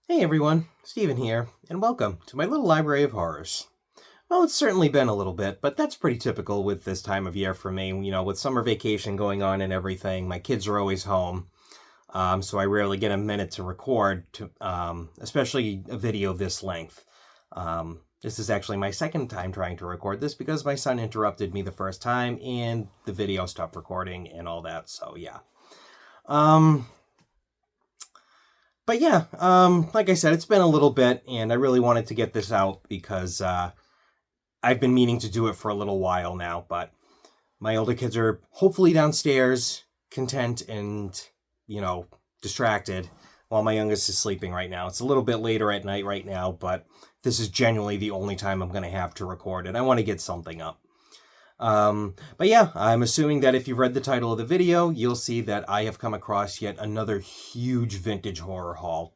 Hey everyone, Steven here, and welcome to my little library of horrors. Well, it's certainly been a little bit, but that's pretty typical with this time of year for me. With summer vacation going on and everything, my kids are always home, so I rarely get a minute to record, especially a video this length. This is actually my second time trying to record this because my son interrupted me the first time and the video stopped recording and all that, so yeah. But yeah, like I said, it's been a little bit, and I really wanted to get this out because I've been meaning to do it for a little while now, but my older kids are hopefully downstairs, content and, distracted, while my youngest is sleeping right now. It's a little bit later at night right now, but this is genuinely the only time I'm going to have to record it. I want to get something up. But yeah, I'm assuming that if you've read the title of the video, you'll see that I have come across yet another huge vintage horror haul.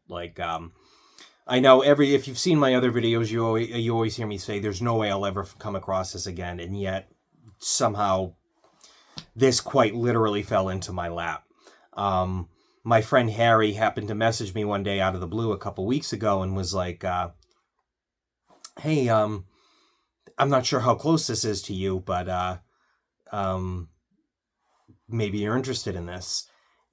I know if you've seen my other videos, you always hear me say there's no way I'll ever come across this again, and yet somehow this quite literally fell into my lap. My friend Harry happened to message me one day out of the blue a couple weeks ago and was like, hey, I'm not sure how close this is to you, but maybe you're interested in this.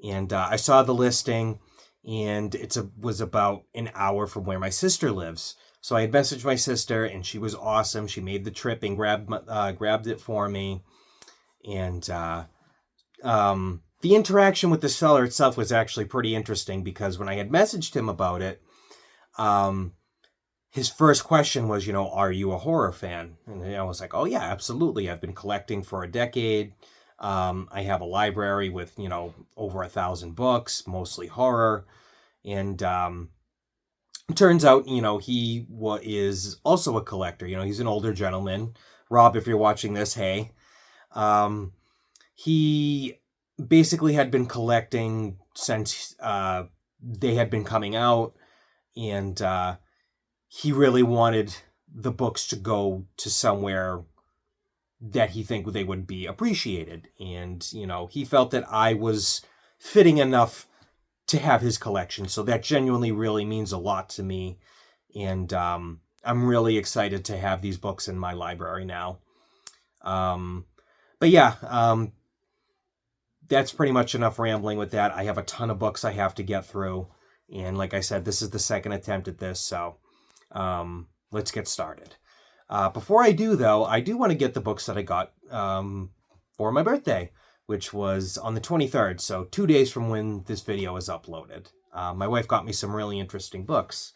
And I saw the listing, and was about an hour from where my sister lives. So I had messaged my sister, and she was awesome. She made the trip and grabbed it for me. And the interaction with the seller itself was actually pretty interesting because when I had messaged him about it, his first question was, are you a horror fan? And I was like, oh yeah, absolutely. I've been collecting for a decade. I have a library with, over 1,000 books, mostly horror. And it turns out, he is also a collector. He's an older gentleman. Rob, if you're watching this, hey. He basically had been collecting since they had been coming out. And he really wanted the books to go to somewhere that he think they would be appreciated. And, he felt that I was fitting enough to have his collection. So that genuinely really means a lot to me. And I'm really excited to have these books in my library now. But yeah, that's pretty much enough rambling with that. I have a ton of books I have to get through. And like I said, this is the second attempt at this, so let's get started. Before I do, though, I do want to get the books that I got for my birthday, which was on the 23rd, so 2 days from when this video is uploaded. My wife got me some really interesting books.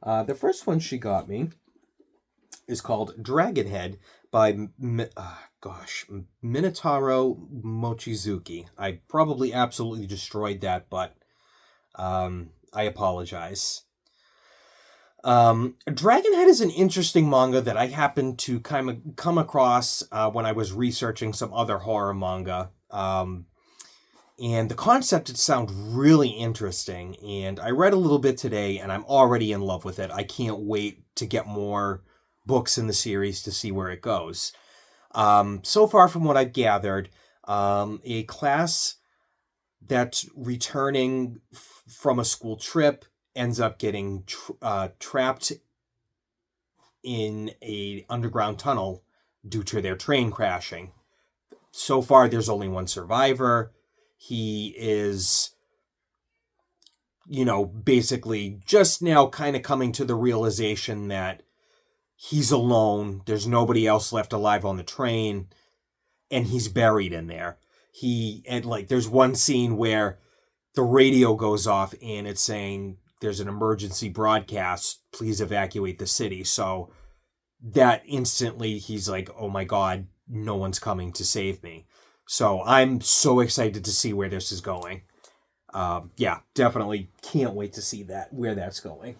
The first one she got me is called Dragonhead by Minotauro Mochizuki. I probably absolutely destroyed that, but I apologize. Dragonhead is an interesting manga that I happened to kind of come across when I was researching some other horror manga. And the concept it sounded really interesting, and I read a little bit today, and I'm already in love with it. I can't wait to get more books in the series to see where it goes. So far from what I've gathered, a class that's returning from a school trip ends up getting trapped in a underground tunnel due to their train crashing. So far, there's only one survivor. He is, basically just now kind of coming to the realization that he's alone. There's nobody else left alive on the train, and he's buried in there. There's one scene where the radio goes off and it's saying there's an emergency broadcast, please evacuate the city. So that instantly he's like, oh my God, no one's coming to save me. So I'm so excited to see where this is going. Yeah, definitely can't wait to see where that's going.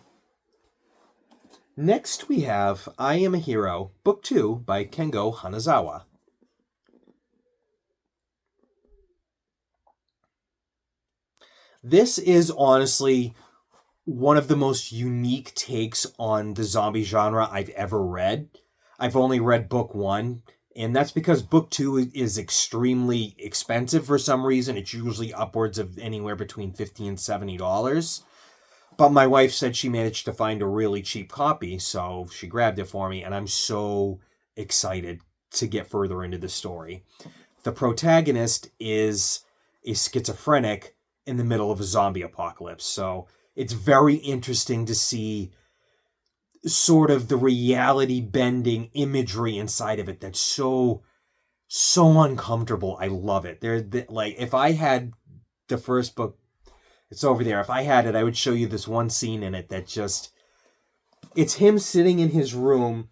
Next we have I Am a Hero, Book 2 by Kengo Hanazawa. This is honestly one of the most unique takes on the zombie genre I've ever read. I've only read book 1, and that's because book 2 is extremely expensive for some reason. It's usually upwards of anywhere between $50 and $70. But my wife said she managed to find a really cheap copy, so she grabbed it for me, and I'm so excited to get further into the story. The protagonist is a schizophrenic in the middle of a zombie apocalypse, so it's very interesting to see sort of the reality bending imagery inside of it that's so uncomfortable. I love it. Like, if I had the first book, it's over there. If I had it, I would show you this one scene in it that just, it's him sitting in his room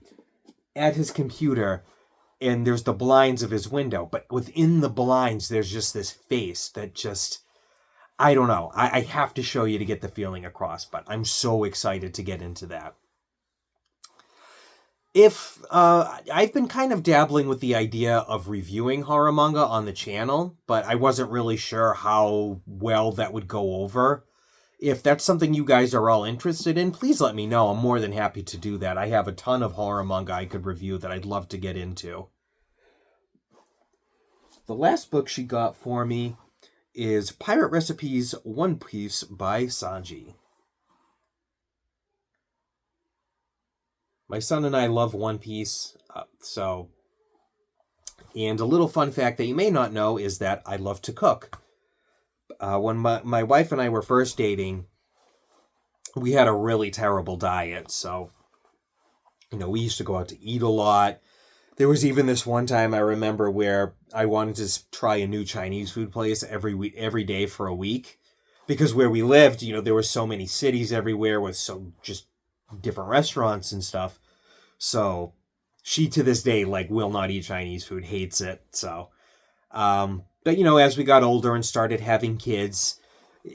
at his computer, and there's the blinds of his window, but within the blinds there's just this face that just, I don't know. I have to show you to get the feeling across, but I'm so excited to get into that. I've been kind of dabbling with the idea of reviewing horror manga on the channel, but I wasn't really sure how well that would go over. If that's something you guys are all interested in, please let me know. I'm more than happy to do that. I have a ton of horror manga I could review that I'd love to get into. The last book she got for me is Pirate Recipes One Piece by Sanji. My son and I love One Piece, and a little fun fact that you may not know is that I love to cook. When my wife and I were first dating, we had a really terrible diet, so, we used to go out to eat a lot. There was even this one time I remember where I wanted to try a new Chinese food place every day for a week, because where we lived, there were so many cities everywhere with so just different restaurants and stuff. So she to this day will not eat Chinese food, hates it. So but as we got older and started having kids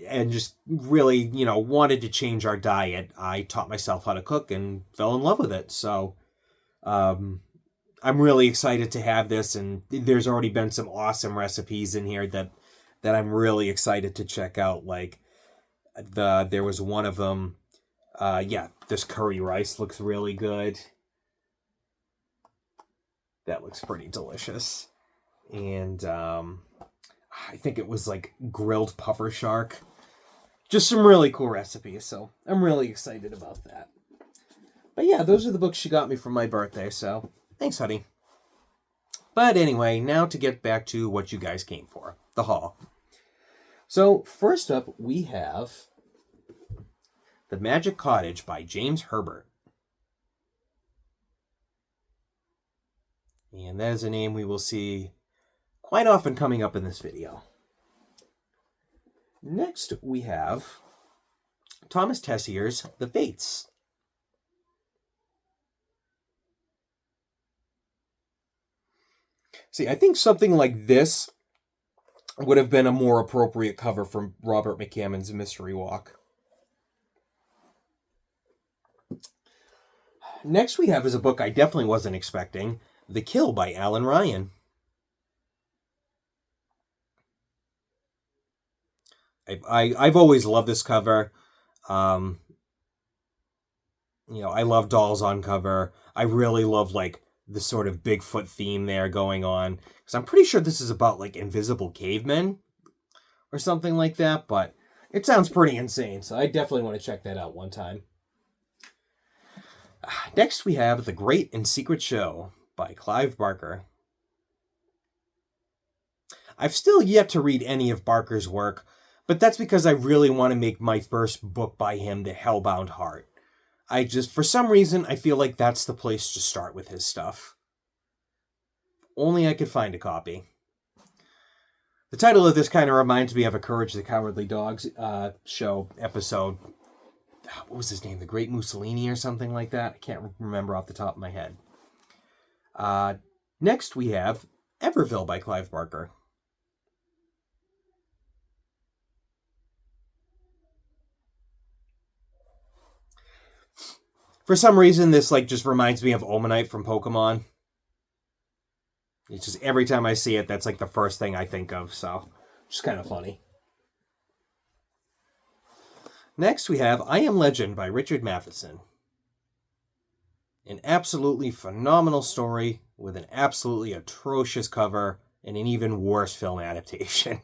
and just really wanted to change our diet, I taught myself how to cook and fell in love with it. So I'm really excited to have this, and there's already been some awesome recipes in here that I'm really excited to check out. There was one of them. This curry rice looks really good. That looks pretty delicious. And I think it was grilled puffer shark. Just some really cool recipes, so I'm really excited about that. But yeah, those are the books she got me for my birthday, so thanks, honey. But anyway, now to get back to what you guys came for, the haul. So first up, we have The Magic Cottage by James Herbert. And that is a name we will see quite often coming up in this video. Next, we have Thomas Tessier's The Fates. See, I think something like this would have been a more appropriate cover from Robert McCammon's Mystery Walk. Next we have is a book I definitely wasn't expecting, The Kill by Alan Ryan. I've always loved this cover. I love dolls on cover. I really love the sort of Bigfoot theme there going on, because I'm pretty sure this is about invisible cavemen or something like that, but it sounds pretty insane, so I definitely want to check that out one time. Next we have The Great and Secret Show by Clive Barker. I've still yet to read any of Barker's work, but that's because I really want to make my first book by him The Hellbound Heart. For some reason, I feel like that's the place to start with his stuff. Only I could find a copy. The title of this kind of reminds me of a Courage the Cowardly Dog show episode. What was his name? The Great Mussolini or something like that? I can't remember off the top of my head. Next we have Everville by Clive Barker. For some reason, this just reminds me of Omanite from Pokemon. It's just every time I see it, that's the first thing I think of, so just kind of funny. Next, we have I Am Legend by Richard Matheson. An absolutely phenomenal story with an absolutely atrocious cover and an even worse film adaptation.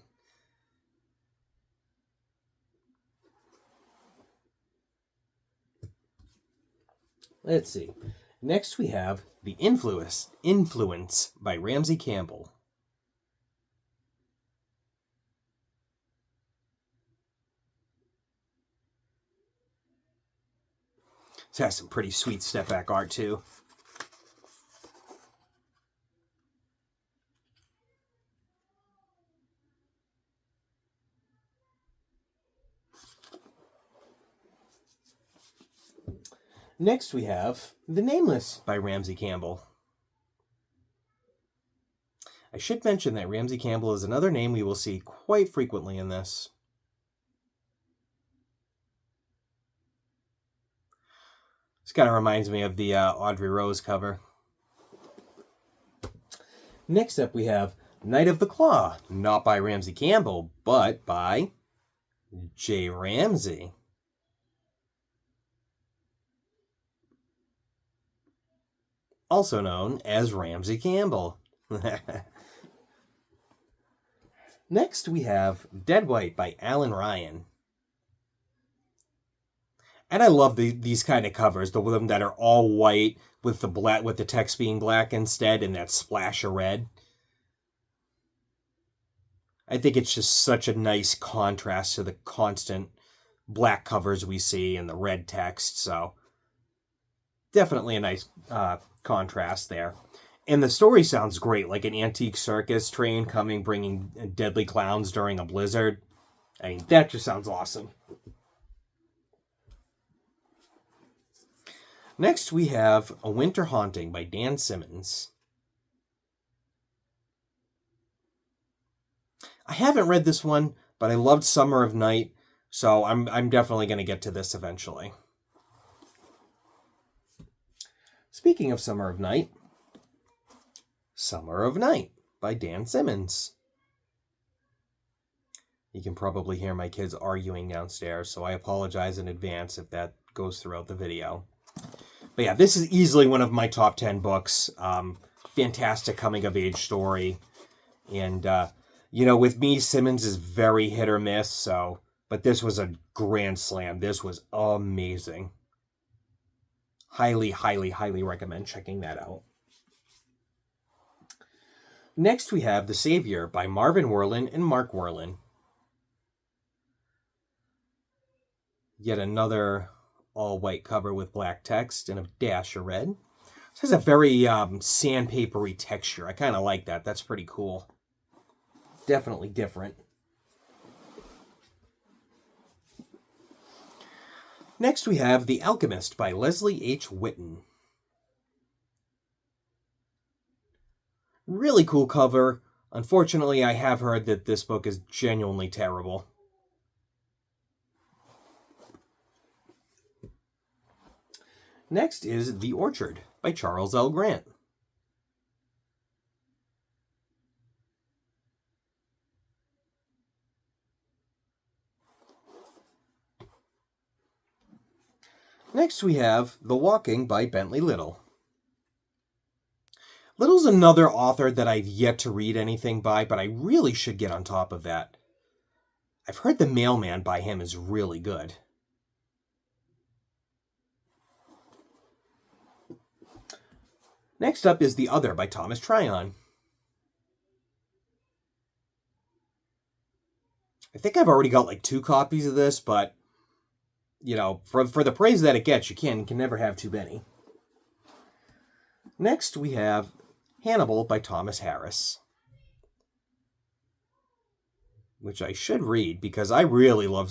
Let's see. Next we have The Influence by Ramsay Campbell. This has some pretty sweet step back art too. Next we have The Nameless by Ramsay Campbell. I should mention that Ramsay Campbell is another name we will see quite frequently in this. This kind of reminds me of the Audrey Rose cover. Next up we have Night of the Claw, not by Ramsay Campbell, but by J. Ramsay. Also known as Ramsay Campbell. Next we have Dead White by Alan Ryan. And I love these kind of covers, the them that are all white with the text being black instead and that splash of red. I think it's just such a nice contrast to the constant black covers we see and the red text, so definitely a nice contrast there. And the story sounds great, like an antique circus train coming, bringing deadly clowns during a blizzard. I mean, that just sounds awesome. Next, we have A Winter Haunting by Dan Simmons. I haven't read this one, but I loved Summer of Night, so I'm definitely going to get to this eventually. Speaking of Summer of Night, Summer of Night by Dan Simmons. You can probably hear my kids arguing downstairs, so I apologize in advance if that goes throughout the video. But yeah, this is easily one of my top 10 books. Fantastic coming-of-age story. And, with me, Simmons is very hit or miss, but this was a grand slam. This was amazing. Highly, highly, highly recommend checking that out. Next, we have The Savior by Marvin Werlin and Mark Werlin. Yet another all-white cover with black text and a dash of red. This has a very sandpapery texture. I kind of like that. That's pretty cool. Definitely different. Next we have The Alchemist by Leslie H. Whitten. Really cool cover. Unfortunately, I have heard that this book is genuinely terrible. Next is The Orchard by Charles L. Grant. Next we have The Walking by Bentley Little. Little's another author that I've yet to read anything by, but I really should get on top of that. I've heard The Mailman by him is really good. Next up is The Other by Thomas Tryon. I think I've already got like 2 copies of this, but, for the praise that it gets, you can never have too many. Next, we have Hannibal by Thomas Harris, which I should read because I really love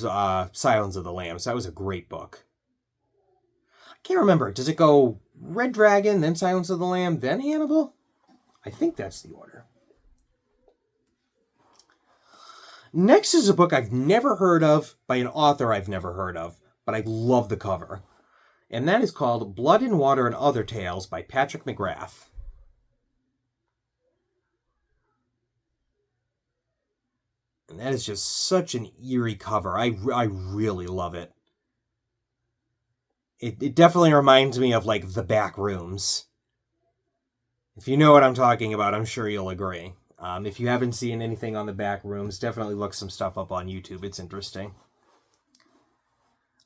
Silence of the Lambs. That was a great book. I can't remember. Does it go Red Dragon, then Silence of the Lamb, then Hannibal? I think that's the order. Next is a book I've never heard of by an author I've never heard of, but I love the cover. And that is called Blood and Water and Other Tales by Patrick McGrath. And that is just such an eerie cover. I really love it. It definitely reminds me of, like, The Back Rooms. If you know what I'm talking about, I'm sure you'll agree. If you haven't seen anything on The Back Rooms, definitely look some stuff up on YouTube. It's interesting.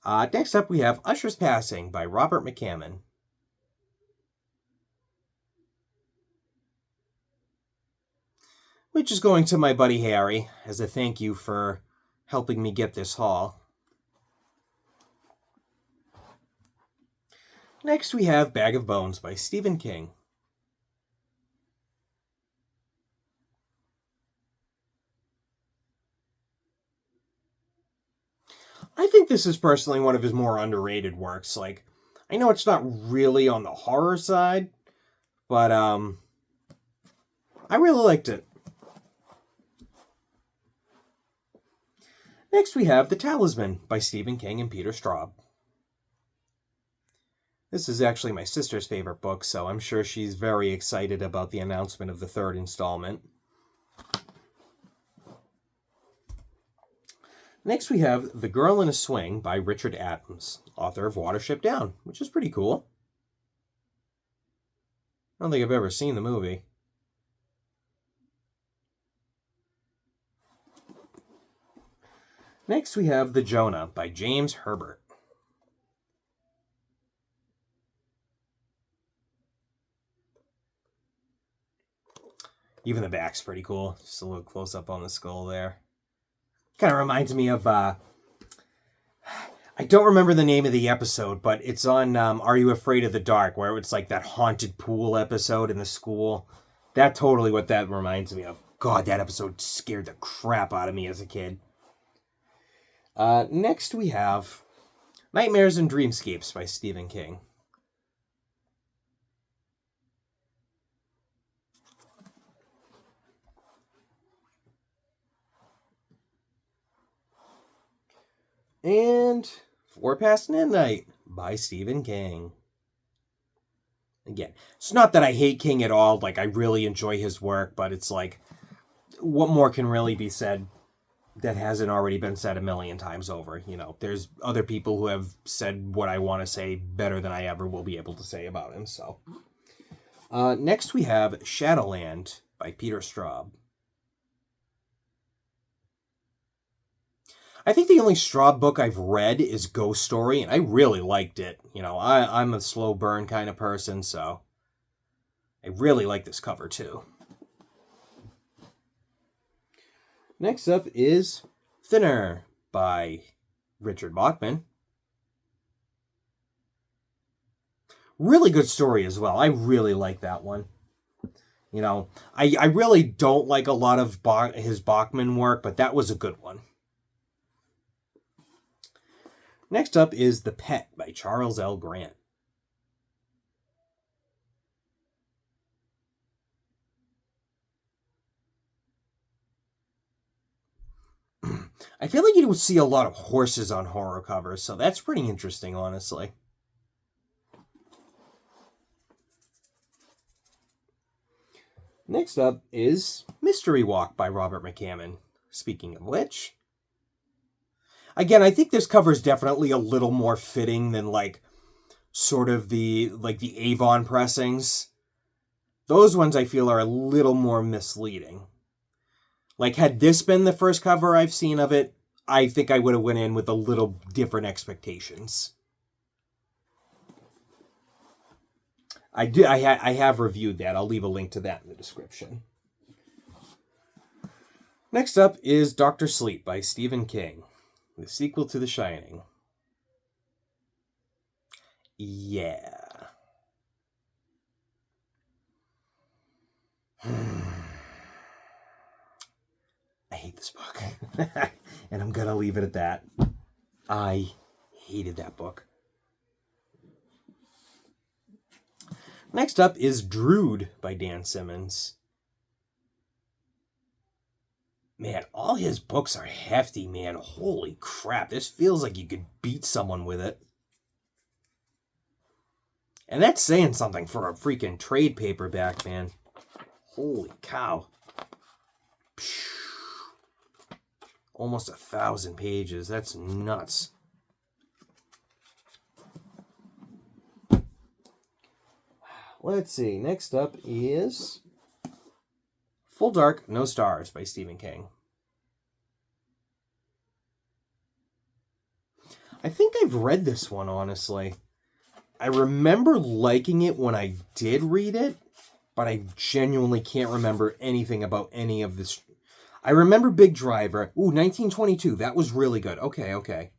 Next up, we have Ushers Passing by Robert McCammon. which is going to my buddy Harry as a thank you for helping me get this haul. Next we have Bag of Bones by Stephen King. I think this is personally one of his more underrated works. Like, I know it's not really on the horror side, but I really liked it. Next we have The Talisman by Stephen King and Peter Straub. This is actually my sister's favorite book, so I'm sure she's very excited about the announcement of the third installment. Next we have The Girl in a Swing by Richard Adams, author of Watership Down, which is pretty cool. I don't think I've ever seen the movie. Next we have The Jonah by James Herbert. Even the back's pretty cool. Just a little close up on the skull there. Kind of reminds me of, I don't remember the name of the episode, but it's on Are You Afraid of the Dark, where it's like that haunted pool episode in the school. That's totally what that reminds me of. God, that episode scared the crap out of me as a kid. Next we have Nightmares and Dreamscapes by Stephen King. And 4 Past Midnight by Stephen King. Again, it's not that I hate King at all. Like, I really enjoy his work, but it's like, what more can really be said that hasn't already been said a million times over? You know, there's other people who have said what I want to say better than I ever will be able to say about him, so. Next we have Shadowland by Peter Straub. I think the only Straub book I've read is Ghost Story, and I really liked it. You know, I'm a slow burn kind of person, so I really like this cover too. Next up is Thinner by Richard Bachman. Really good story as well. I really like that one. You know, I really don't like a lot of his Bachman work, but that was a good one. Next up is The Pet by Charles L. Grant. I feel like you would see a lot of horses on horror covers, so that's pretty interesting, honestly. Next up is Mystery Walk by Robert McCammon. Speaking of which, again, I think this cover is definitely a little more fitting than like sort of the Avon pressings. Those ones I feel are a little more misleading. Like, had this been the first cover I've seen of it, I think I would have went in with a little different expectations. I have reviewed that. I'll leave a link to that in the description. Next up is Dr. Sleep by Stephen King, the sequel to The Shining. Yeah. I hate this book. And I'm gonna leave it at that. I hated that book. Next up is Drood by Dan Simmons. Man, all his books are hefty, man. Holy crap. This feels like you could beat someone with it. And that's saying something for a freaking trade paperback, man. Holy cow. Almost 1,000 pages. That's nuts. Let's see. Next up is Full Dark, No Stars by Stephen King. I think I've read this one, honestly. I remember liking it when I did read it, but I genuinely can't remember anything about any of this. I remember Big Driver. Ooh, 1922. That was really good. Okay.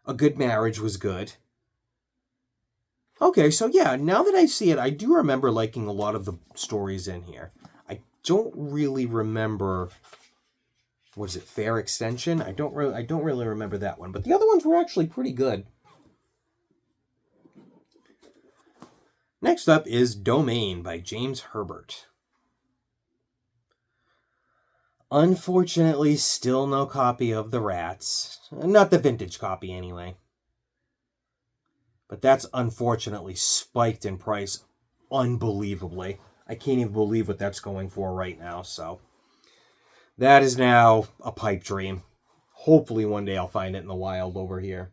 A Good Marriage was good. Okay, so yeah, now that I see it, I do remember liking a lot of the stories in here. I don't really remember. Was it Fair Extension? I don't really remember that one, but the other ones were actually pretty good. Next up is Domain by James Herbert. Unfortunately, still no copy of The Rats. Not the vintage copy, anyway. But that's unfortunately spiked in price unbelievably. I can't even believe what that's going for right now, so... that is now a pipe dream. Hopefully one day I'll find it in the wild over here.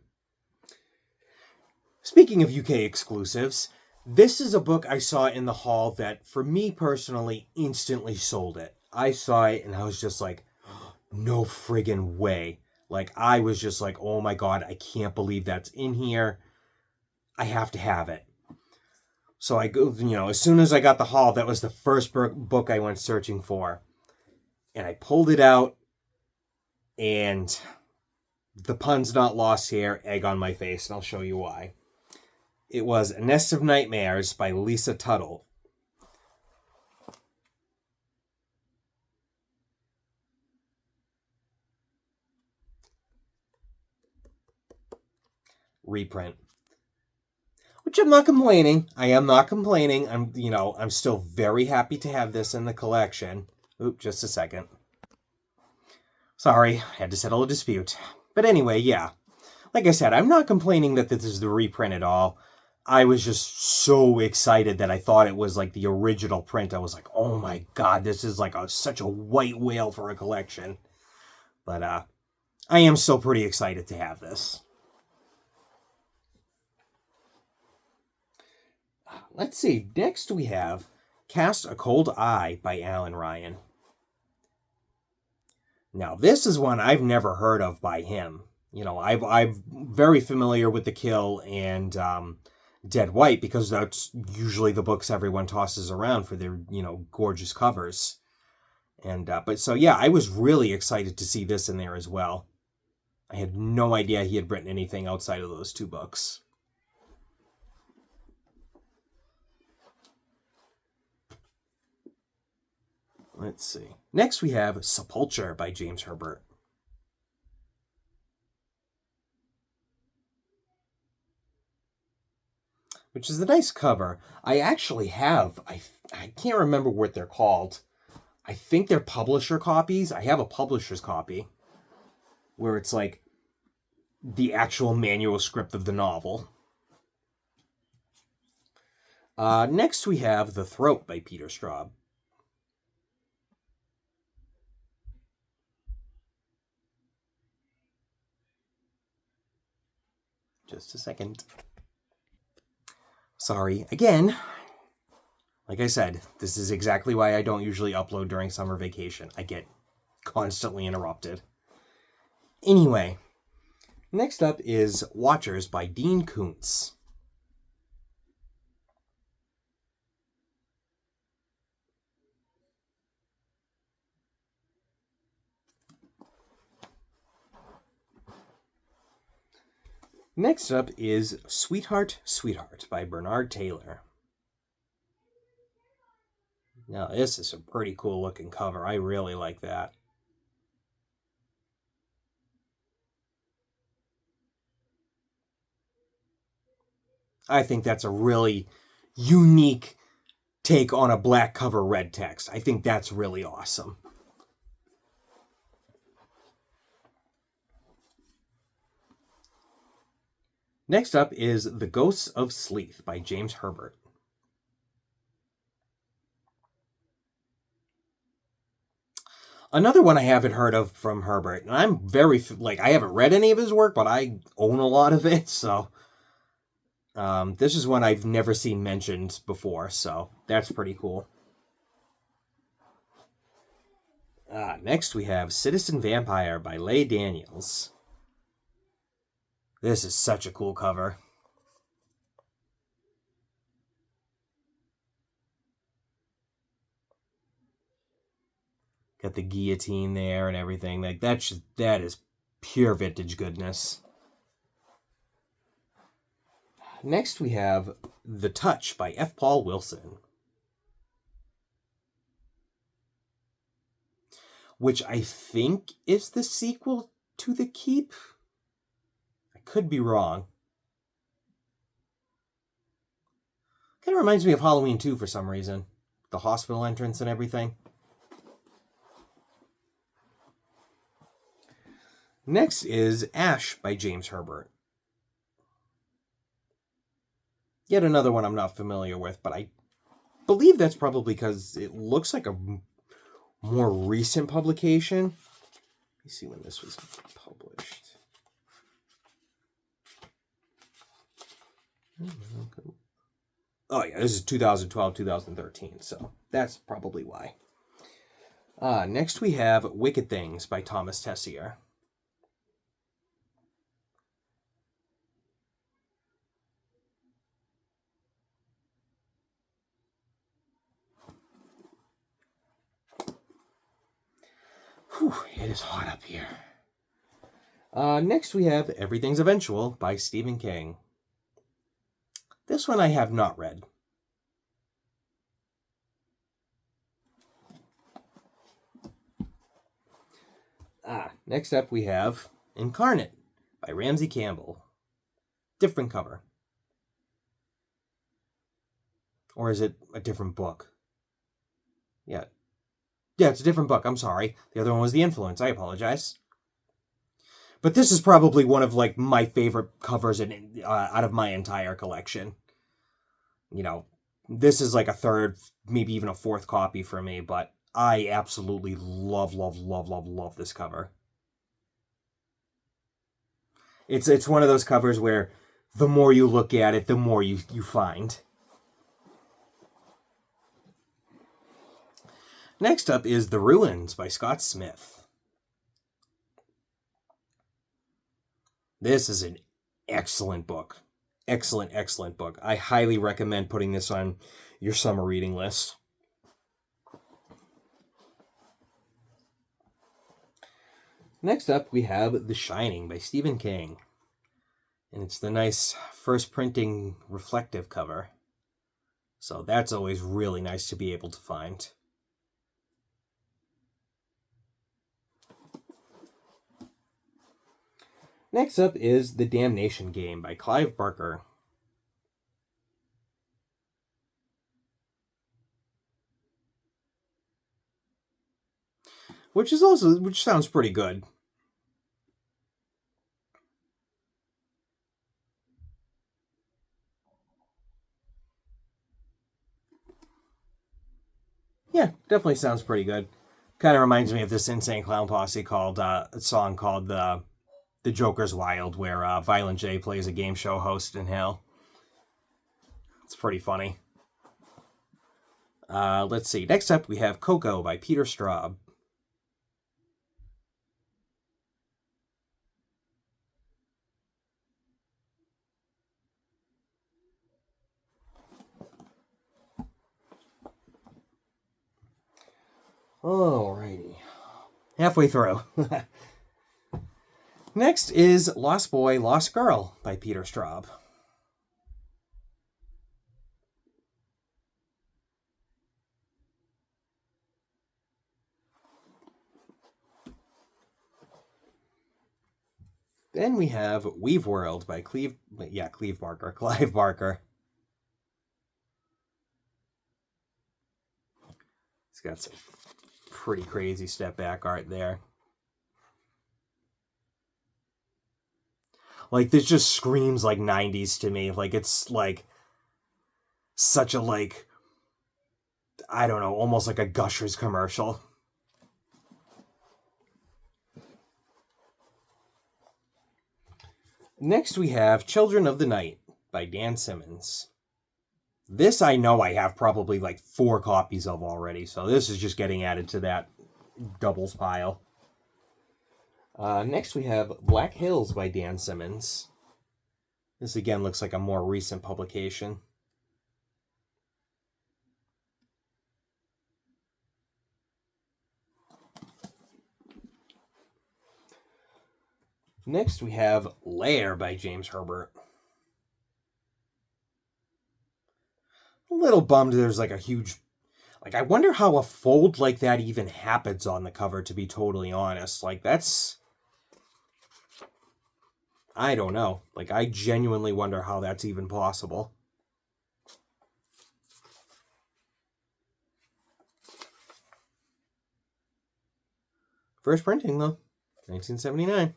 Speaking of UK exclusives, this is a book I saw in the hall that, for me personally, instantly sold it. I saw it and I was just like, no friggin' way. Like, I was just like, oh my god, I can't believe that's in here. I have to have it. So I go, as soon as I got the haul, that was the first book I went searching for. And I pulled it out, and the pun's not lost here, egg on my face, and I'll show you why. It was A Nest of Nightmares by Lisa Tuttle. Reprint. Which I'm not complaining. I am not complaining. I'm still very happy to have this in the collection. Oop, just a second. Sorry, had to settle a dispute. But anyway, yeah. Like I said, I'm not complaining that this is the reprint at all. I was just so excited that I thought it was like the original print. I was like, oh my god, this is like such a white whale for a collection. But I am still pretty excited to have this. Let's see. Next we have Cast a Cold Eye by Alan Ryan. Now, this is one I've never heard of by him. I'm very familiar with The Kill and Dead White because that's usually the books everyone tosses around for their, gorgeous covers. And but so yeah, I was really excited to see this in there as well. I had no idea he had written anything outside of those two books. Let's see. Next we have Sepulture by James Herbert. Which is a nice cover. I actually have, I can't remember what they're called. I think they're publisher copies. I have a publisher's copy where it's like the actual manuscript of the novel. Next we have The Throat by Peter Straub. Just a second. Sorry, again. Like I said, this is exactly why I don't usually upload during summer vacation. I get constantly interrupted. Anyway, next up is Watchers by Dean Koontz. Next up is Sweetheart, Sweetheart by Bernard Taylor. Now, this is a pretty cool looking cover. I really like that. I think that's a really unique take on a black cover red text. I think that's really awesome. Next up is The Ghosts of Sle by James Herbert. Another one I haven't heard of from Herbert, and I'm very, I haven't read any of his work, but I own a lot of it, so this is one I've never seen mentioned before, so that's pretty cool. Next we have Citizen Vampire by Leigh Daniels. This is such a cool cover. Got the guillotine there and everything. Like that is pure vintage goodness. Next we have The Touch by F. Paul Wilson, which I think is the sequel to The Keep. I could be wrong. Kind of reminds me of Halloween 2 for some reason. The hospital entrance and everything. Next is Ash by James Herbert. Yet another one I'm not familiar with, but I believe that's probably because it looks like a more recent publication. Let me see when this was published. Oh yeah, this is 2012, 2013, so that's probably why. Next we have Wicked Things by Thomas Tessier. Whew, it is hot up here. Next we have Everything's Eventual by Stephen King. This one I have not read. Next up we have Incarnate by Ramsay Campbell. Different cover. Or is it a different book? Yeah, it's a different book. I'm sorry. The other one was The Influence. I apologize. But this is probably one of like my favorite covers out of my entire collection. You know, this is like a third, maybe even a fourth copy for me, but I absolutely love this cover. It's one of those covers where the more you look at it, the more you find. Next up is The Ruins by Scott Smith. This is an excellent book. Excellent book. I highly recommend putting this on your summer reading list. Next up, we have The Shining by Stephen King. And it's the nice first printing reflective cover. So that's always really nice to be able to find. Next up is The Damnation Game by Clive Barker. Which sounds pretty good. Yeah, definitely sounds pretty good. Kind of reminds me of this Insane Clown Posse song called The Joker's Wild, where Violent J plays a game show host in hell. It's pretty funny. Let's see. Next up, we have Coco by Peter Straub. Alrighty. Halfway through. Next is Lost Boy, Lost Girl by Peter Straub. Then we have Weave World by Clive Barker. It's got some pretty crazy step back art there. Like, this just screams like 90s to me. Like, it's like such a, like, I don't know, almost like a Gushers commercial. Next we have Children of the Night by Dan Simmons. This I know I have probably like 4 copies of already, so this is just getting added to that doubles pile. Next we have Black Hills by Dan Simmons. This again looks like a more recent publication. Next, we have Lair by James Herbert. A little bummed there's like a huge... Like, I wonder how a fold like that even happens on the cover, to be totally honest. Like, that's... I don't know. Like, I genuinely wonder how that's even possible. First printing, though. 1979.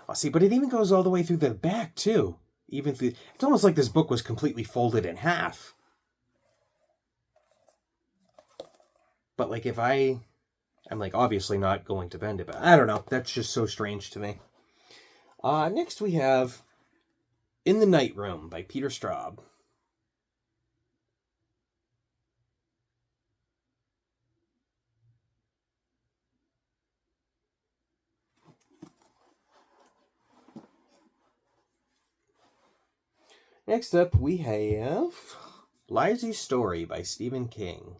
Oh, see, but it even goes all the way through the back, too. Even through... It's almost like this book was completely folded in half. But, like, if I'm, like, obviously not going to bend it, but I don't know. That's just so strange to me. Next we have In the Night Room by Peter Straub. Next up, we have Lizy Story by Stephen King.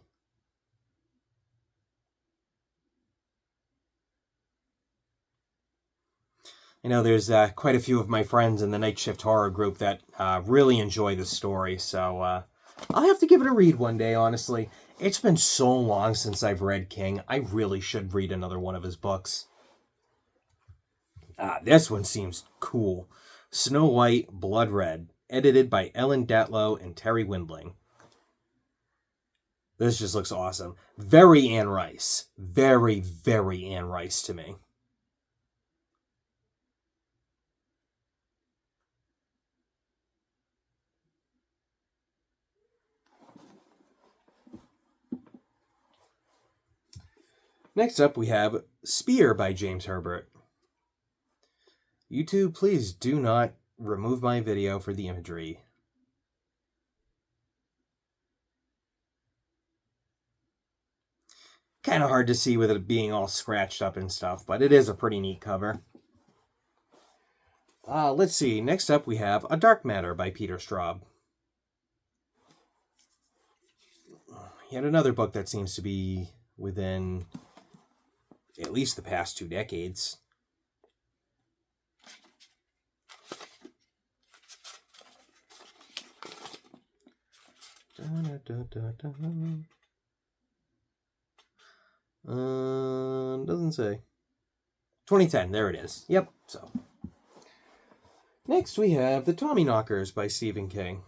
I know there's quite a few of my friends in the Night Shift Horror group that really enjoy this story, so I'll have to give it a read one day, honestly. It's been so long since I've read King. I really should read another one of his books. This one seems cool. Snow White, Blood Red, edited by Ellen Datlow and Terry Windling. This just looks awesome. Very Anne Rice. Very, very Anne Rice to me. Next up, we have Spear by James Herbert. YouTube, please do not remove my video for the imagery. Kind of hard to see with it being all scratched up and stuff, but it is a pretty neat cover. Let's see. Next up, we have A Dark Matter by Peter Straub. Yet another book that seems to be within at least the past 2 decades. Doesn't say. 2010, there it is. Yep, so. Next we have The Tommyknockers by Stephen King.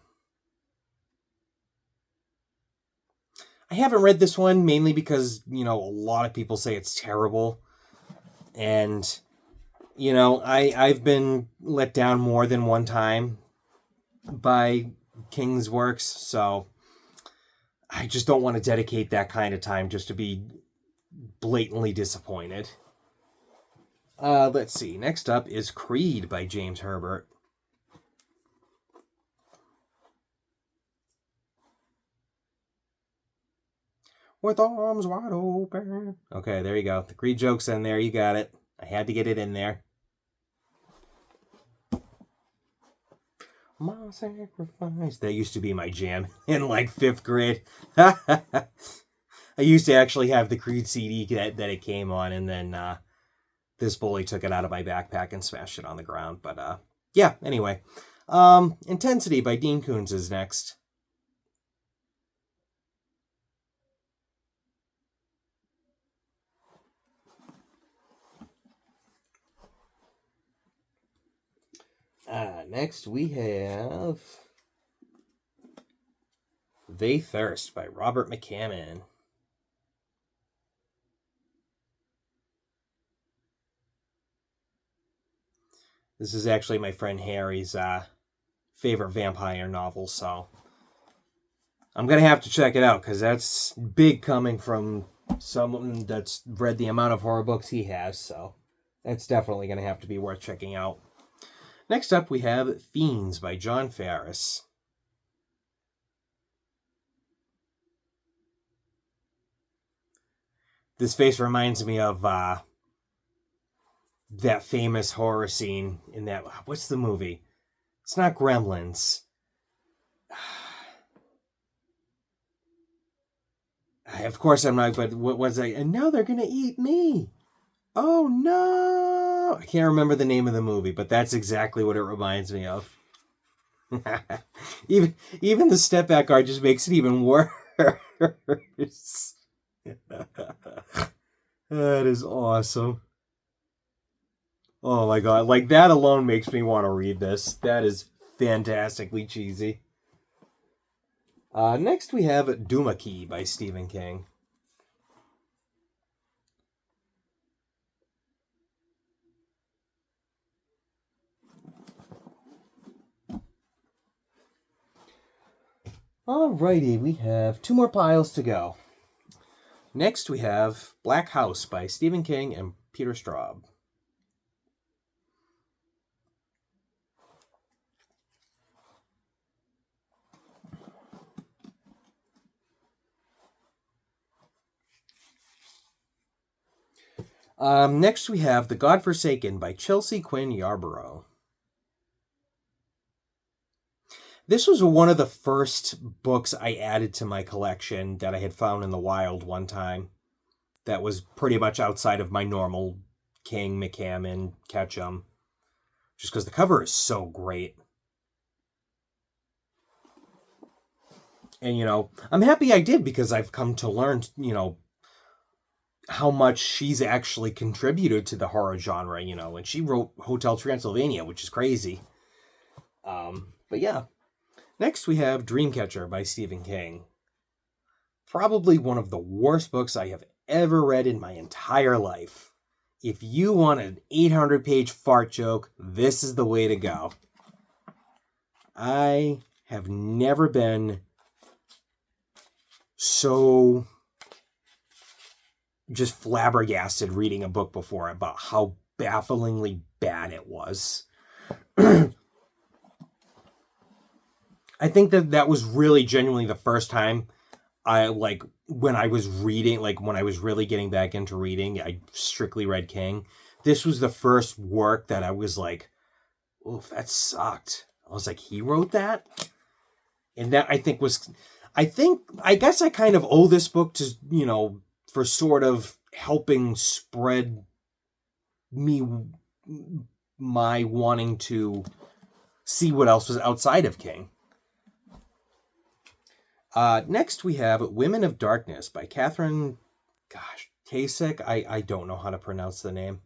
I haven't read this one mainly because, a lot of people say it's terrible. And, I've been let down more than one time by King's works, so I just don't want to dedicate that kind of time just to be blatantly disappointed. Let's see. Next up is Creed by James Herbert. With arms wide open. Okay, there you go. The Creed joke's in there. You got it. I had to get it in there. My sacrifice. That used to be my jam in like 5th grade. I used to actually have the Creed CD that it came on, and then this bully took it out of my backpack and smashed it on the ground. But yeah, anyway. Intensity by Dean Koontz is next. Next we have They Thirst by Robert McCammon. This is actually my friend Harry's favorite vampire novel, so I'm going to have to check it out because that's big coming from someone that's read the amount of horror books he has, so that's definitely going to have to be worth checking out. Next up, we have Fiends by John Farris. This face reminds me of that famous horror scene in that... What's the movie? It's not Gremlins. Of course I'm not, but what was I? And now they're going to eat me. Oh no! I can't remember the name of the movie, but that's exactly what it reminds me of. even the step back art just makes it even worse. That is awesome. Oh my god, like that alone makes me want to read this. That is fantastically cheesy. Next we have Doomakey by Stephen King. Alrighty, we have 2 more piles to go. Next we have Black House by Stephen King and Peter Straub. Next we have The Godforsaken by Chelsea Quinn Yarborough. This was one of the first books I added to my collection that I had found in the wild one time. That was pretty much outside of my normal King, McCammon, Ketchum. Just because the cover is so great. And, I'm happy I did because I've come to learn, how much she's actually contributed to the horror genre, and she wrote Hotel Transylvania, which is crazy. But yeah. Next we have Dreamcatcher by Stephen King. Probably one of the worst books I have ever read in my entire life. If you want an 800-page fart joke, this is the way to go. I have never been so just flabbergasted reading a book before about how bafflingly bad it was. I think that was really genuinely the first time when I was reading, when I was really getting back into reading, I strictly read King. This was the first work that I was like, oof, that sucked. I was like, he wrote that? And that I guess I kind of owe this book to, for sort of helping spread my wanting to see what else was outside of King. Next we have Women of Darkness by Catherine, Kasich. I don't know how to pronounce the name.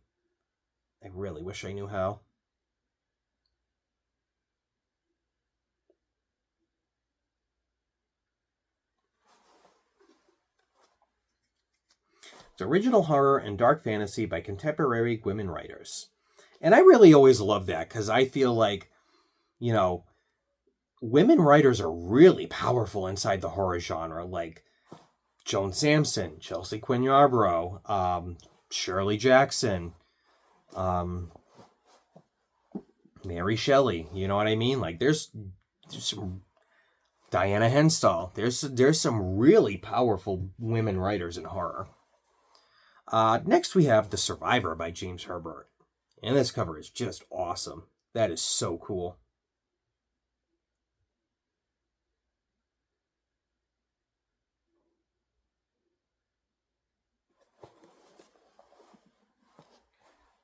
I really wish I knew how. It's original horror and dark fantasy by contemporary women writers. And I really always love that because I feel like, women writers are really powerful inside the horror genre, like Joan Sampson, Chelsea Quinn Yarborough, Shirley Jackson, Mary Shelley. You know what I mean? Like there's some Diana Henstall. There's some really powerful women writers in horror. Next we have The Survivor by James Herbert. And this cover is just awesome. That is so cool.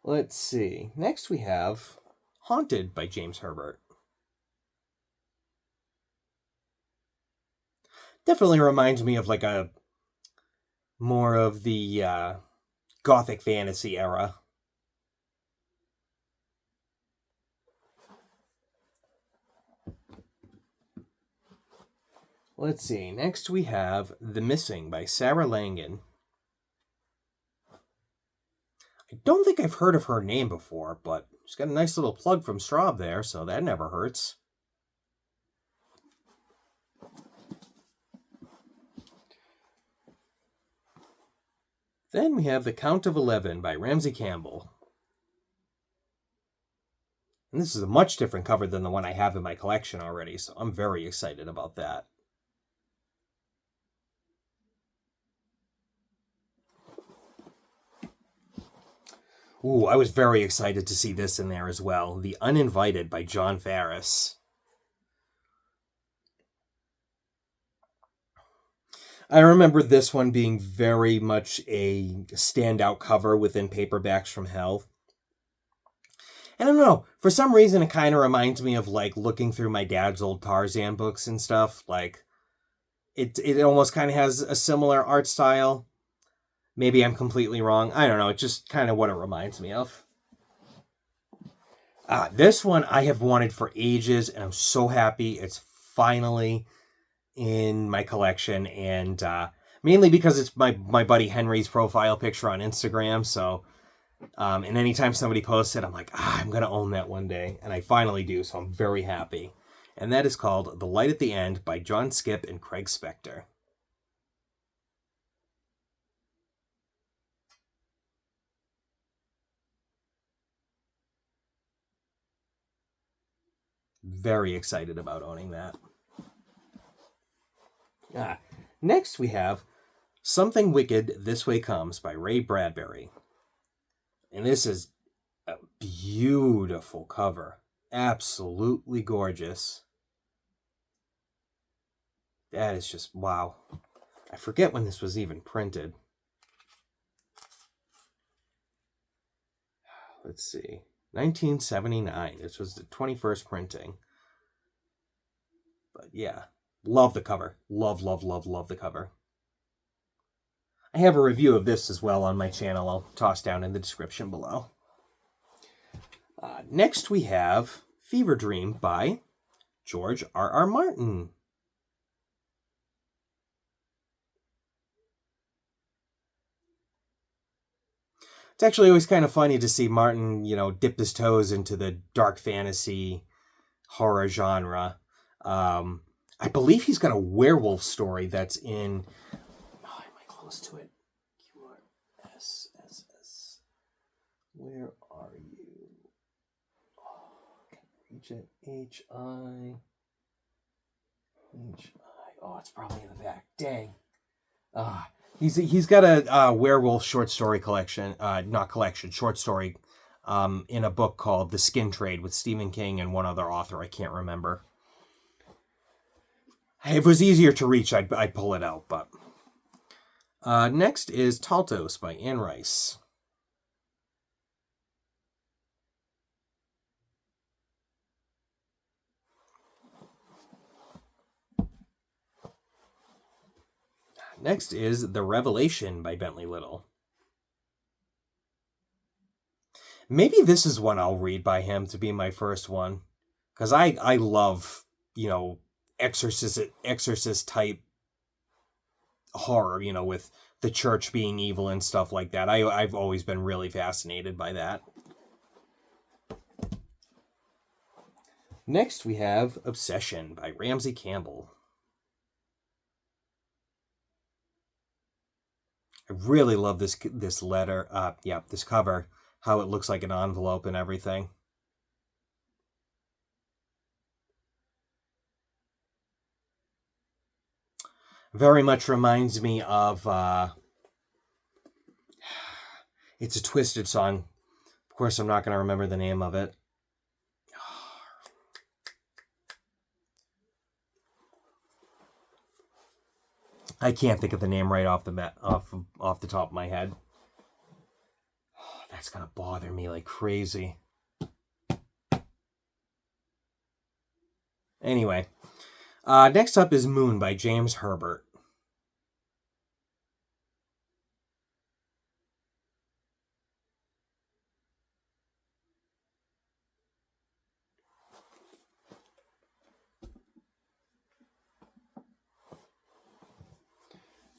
Let's see. Next we have Haunted by James Herbert. Definitely reminds me of a more of the Gothic fantasy era. Let's see. Next we have The Missing by Sarah Langan. I don't think I've heard of her name before, but she's got a nice little plug from Straub there, so that never hurts. Then we have The Count of 11 by Ramsay Campbell. And this is a much different cover than the one I have in my collection already, so I'm very excited about that. Ooh, I was very excited to see this in there as well. The Uninvited by John Farris. I remember this one being very much a standout cover within Paperbacks from Hell. I don't know. For some reason, it kind of reminds me of like looking through my dad's old Tarzan books and stuff. Like it almost kind of has a similar art style. Maybe I'm completely wrong. I don't know. It's just kind of what it reminds me of. This one I have wanted for ages, and I'm so happy it's finally in my collection. And mainly because it's my buddy Henry's profile picture on Instagram. So, and anytime somebody posts it, I'm like, I'm going to own that one day. And I finally do, so I'm very happy. And that is called The Light at the End by John Skip and Craig Spector. Very excited about owning that. Next we have Something Wicked This Way Comes by Ray Bradbury. And this is a beautiful cover. Absolutely gorgeous. That is just, wow. I forget when this was even printed. Let's see. 1979. This was the 21st printing. But yeah, love the cover. Love, love, love, love the cover. I have a review of this as well on my channel. I'll toss down in the description below. Next we have Feverdream by George R.R. Martin. It's actually always kind of funny to see Martin, dip his toes into the dark fantasy horror genre. I believe he's got a werewolf story that's in... Oh, am I close to it? QRSSS. Where are you? Oh, can I reach it? HI. Oh, it's probably in the back. Dang. He's got a werewolf short story collection, short story, in a book called The Skin Trade with Stephen King and one other author. I can't remember. If it was easier to reach, I'd pull it out. But next is Taltos by Anne Rice. Next is The Revelation by Bentley Little. Maybe this is one I'll read by him to be my first one. Because I love, exorcist type horror, with the church being evil and stuff like that. I've always been really fascinated by that. Next we have Obsession by Ramsay Campbell. I really love this letter. This cover. How it looks like an envelope and everything. Very much reminds me of... it's a Twisted song. Of course, I'm not going to remember the name of it. I can't think of the name right off the top of my head. Oh, that's gonna bother me like crazy. Anyway, next up is Moon by James Herbert.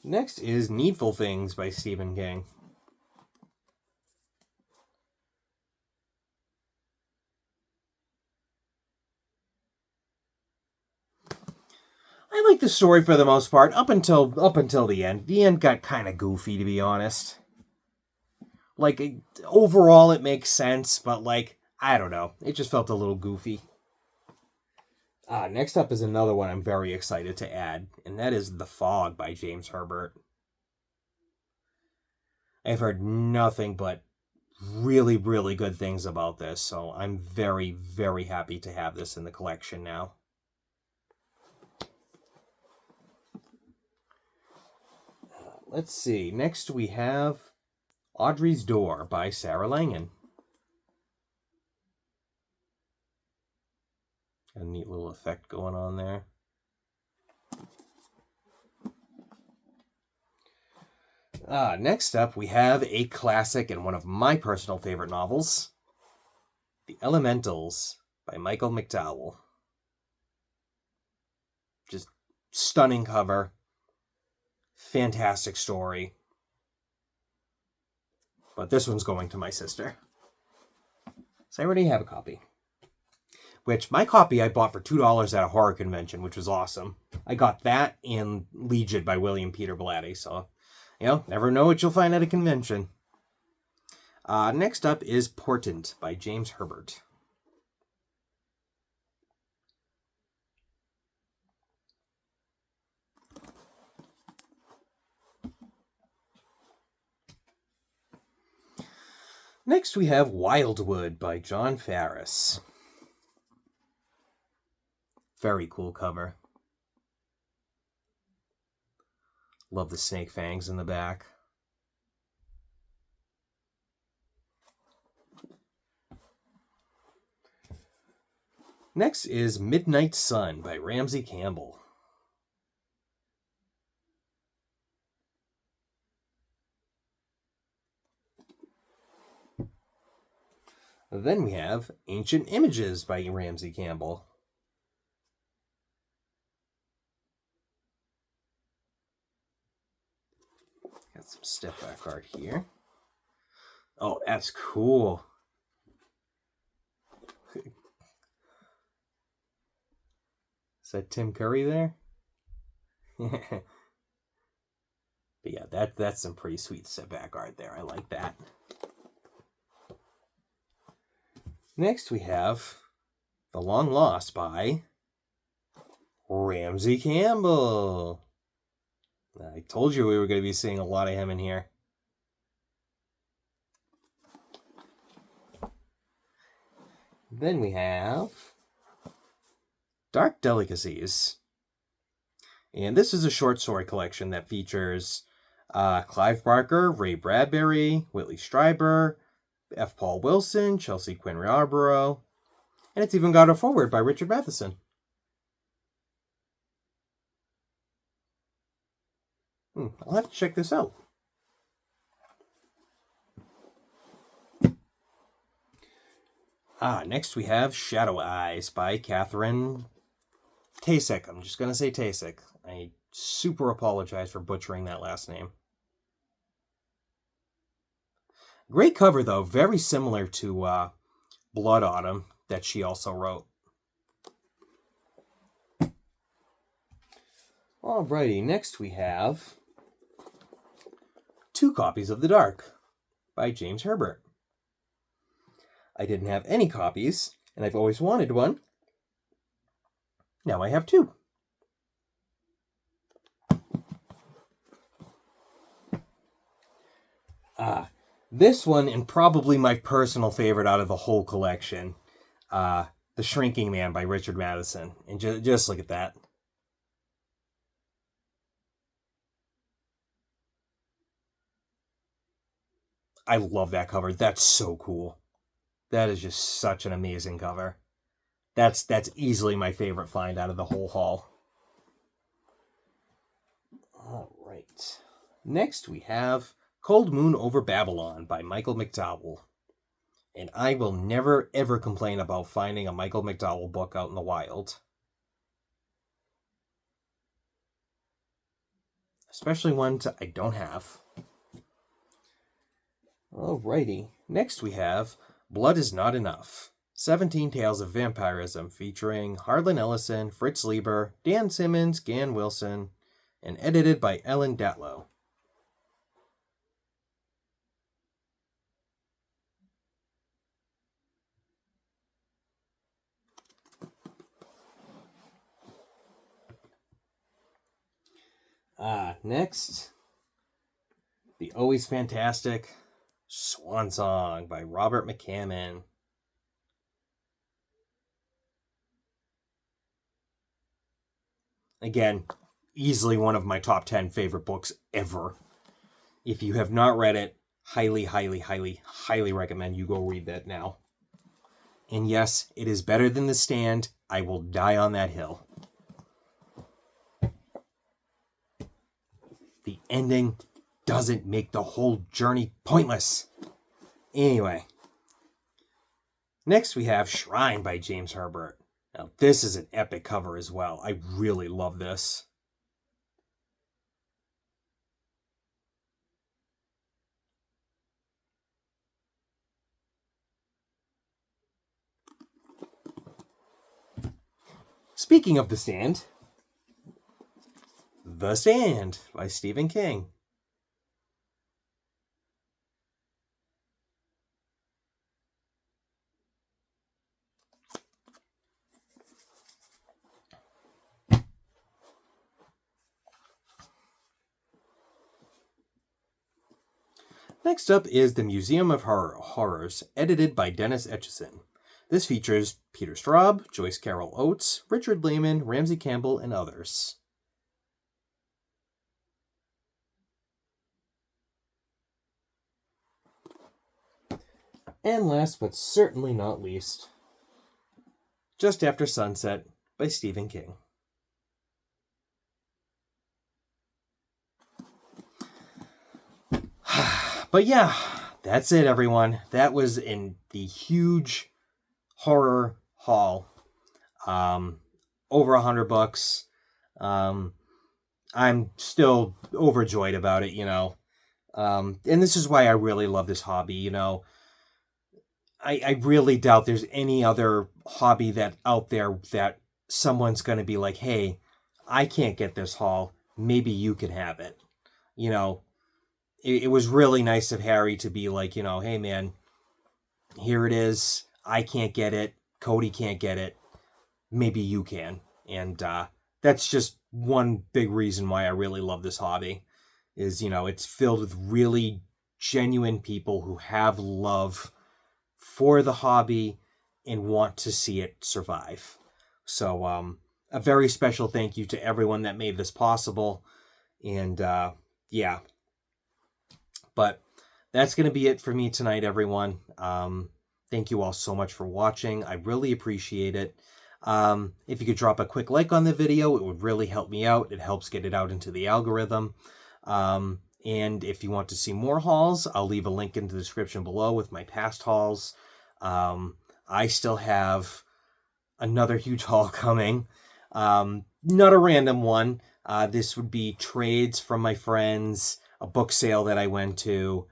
Next is Needful Things by Stephen King. I like the story for the most part, up until the end. The end got kind of goofy, to be honest. Like, overall it makes sense, but I don't know. It just felt a little goofy. Next up is another one I'm very excited to add, and that is The Fog by James Herbert. I've heard nothing but really, really good things about this, so I'm very, very happy to have this in the collection now. let's see. Next we have Audrey's Door by Sarah Langan. A neat little effect going on there. Next up, we have a classic and one of my personal favorite novels, The Elementals by Michael McDowell. Just stunning cover. Fantastic story. But this one's going to my sister. So I already have a copy. Which, my copy I bought for $2 at a horror convention, which was awesome. I got that and Legion by William Peter Blatty, so, never know what you'll find at a convention. Next up is Portent by James Herbert. Next we have Wildwood by John Farris. Very cool cover. Love the snake fangs in the back. Next is Midnight Sun by Ramsay Campbell. Then we have Ancient Images by Ramsay Campbell. Got some step back art here. Oh, that's cool. Is that Tim Curry there? But yeah, that's some pretty sweet step back art there. I like that. Next we have The Long Lost by Ramsay Campbell. I told you we were going to be seeing a lot of him in here. Then we have Dark Delicacies. And this is a short story collection that features Clive Barker, Ray Bradbury, Whitley Strieber, F. Paul Wilson, Chelsea Quinn Yarborough, and it's even got a foreword by Richard Matheson. I'll have to check this out. Next we have Shadow Eyes by Catherine Tasek. I'm just going to say Tasek. I super apologize for butchering that last name. Great cover, though. Very similar to Blood Autumn that she also wrote. Alrighty, next we have Two Copies of the Dark by James Herbert. I didn't have any copies, and I've always wanted one. Now I have two. This one, and probably my personal favorite out of the whole collection, The Shrinking Man by Richard Matheson. And just look at that. I love that cover. That's so cool. That is just such an amazing cover. That's easily my favorite find out of the whole haul. All right. Next we have Cold Moon Over Babylon by Michael McDowell. And I will never, ever complain about finding a Michael McDowell book out in the wild. Especially ones I don't have. Alrighty. Next we have Blood Is Not Enough. 17 Tales of Vampirism featuring Harlan Ellison, Fritz Lieber, Dan Simmons, Gan Wilson, and edited by Ellen Datlow. Next, the always fantastic Swan Song by Robert McCammon. Again, easily one of my top 10 favorite books ever. If you have not read it, highly, highly, highly, highly recommend you go read that now. And yes, it is better than The Stand. I will die on that hill. The ending doesn't make the whole journey pointless. Anyway, next we have Shrine by James Herbert. Now, this is an epic cover as well. I really love this. Speaking of The Stand by Stephen King. Next up is The Museum of Horrors, edited by Dennis Etchison. This features Peter Straub, Joyce Carol Oates, Richard Lehman, Ramsay Campbell, and others. And last but certainly not least, Just After Sunset by Stephen King. But yeah, that's it, everyone. That was in the huge horror haul. Over $100. I'm still overjoyed about it, you know. And this is why I really love this hobby, you know. I really doubt there's any other hobby that out there that someone's going to be like, hey, I can't get this haul. Maybe you can have it. You know, it was really nice of Harry to be like, you know, hey, man, here it is. I can't get it. Cody can't get it. Maybe you can. And that's just one big reason why I really love this hobby is, you know, it's filled with really genuine people who have love for the hobby and want to see it survive. So a very special thank you to everyone that made this possible. And yeah, but that's going to be it for me tonight, everyone. Thank you all so much for watching. I really appreciate it. If you could drop a quick like on the video, it would really help me out. It helps get it out into the algorithm. And if you want to see more hauls, I'll leave a link in the description below with my past hauls. I still have another huge haul coming. Not a random one. This would be trades from my friends, a book sale that I went to,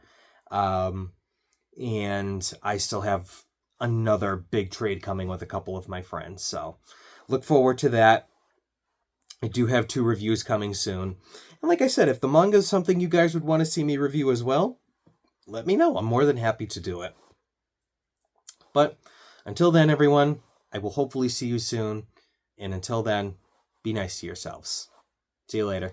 and I still have another big trade coming with a couple of my friends. So look forward to that. I do have 2 reviews coming soon. And like I said, if the manga is something you guys would want to see me review as well, let me know. I'm more than happy to do it. But until then, everyone, I will hopefully see you soon. And until then, be nice to yourselves. See you later.